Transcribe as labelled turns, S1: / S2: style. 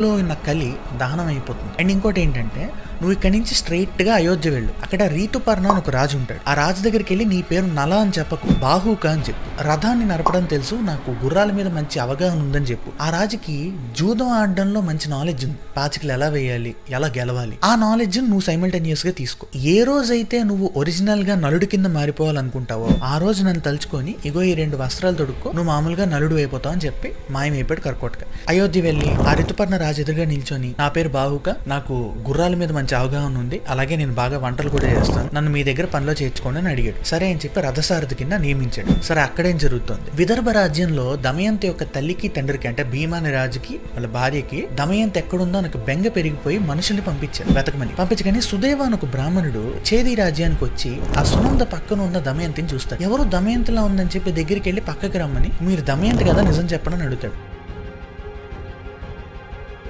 S1: లో ఉన్న కలి దహనం అయిపోతుంది. అండ్ ఇంకోటి ఏంటంటే నువ్వు ఇక్కడి నుంచి స్ట్రైట్ గా అయోధ్య వెళ్ళు. అక్కడ రీతుపర్ణ అని ఒక రాజు ఉంటాడు. ఆ రాజు దగ్గరికి వెళ్ళి నీ పేరు నల అని చెప్పకు, బాహుక అని చెప్పు. రథాన్ని నడపడం తెలుసు, నాకు గుర్రాల మీద మంచి అవగాహన ఉందని చెప్పు. ఆ రాజుకి జూదం ఆడడంలో మంచి నాలెడ్జ్ ఉంది. పాచికలు ఎలా వేయాలి, ఎలా గెలవాలి, ఆ నాలెడ్జ్ నువ్వు సైమల్టేనియస్ గా తీసుకో. ఏ రోజైతే నువ్వు ఒరిజినల్ గా నలుడి కింద మారిపోవాలనుకుంటావో ఆ రోజు నన్ను తలుచుకొని ఇగో ఈ 2 వస్త్రాలు తొడుక్కో, నువ్వు మామూలుగా నలుడు అయిపోతావు అని చెప్పి మాయమైపోయాడు కర్కోటక. అయోధ్య వెళ్ళి ఆ రితుపర్ణ రాజు ఎదురుగా నిల్చొని నా పేరు బాహుక, నాకు గుర్రాల మీద మంచి అవగాహన ఉంది, అలాగే నేను బాగా వంటలు కూడా చేస్తాను, నన్ను మీ దగ్గర పనిలో చేర్చుకోండి అని అడిగాడు. సరే అని చెప్పి రథసారథి కింద నియమించాడు. సరే అక్కడేం జరుగుతుంది, విదర్భ రాజ్యంలో దమయంతి యొక్క తల్లికి తండ్రికి అంటే భీమా అనే రాజుకి వాళ్ళ భార్యకి దమయంతి ఎక్కడుందో నాకు బెంగ పెరిగిపోయి మనుషుల్ని పంపించారు వెతకమని. పంపించగానే సుదేవ అని ఒక బ్రాహ్మణుడు చేది రాజ్యానికి వచ్చి ఆ సునంద పక్కన ఉన్న దమయంతిని చూస్తాడు. ఎవరు దమయంతిలా ఉందని చెప్పి దగ్గరికి వెళ్ళి పక్కకి రమ్మని, మీరు దమయంతి కదా నిజం చెప్పడని అడుగుతాడు.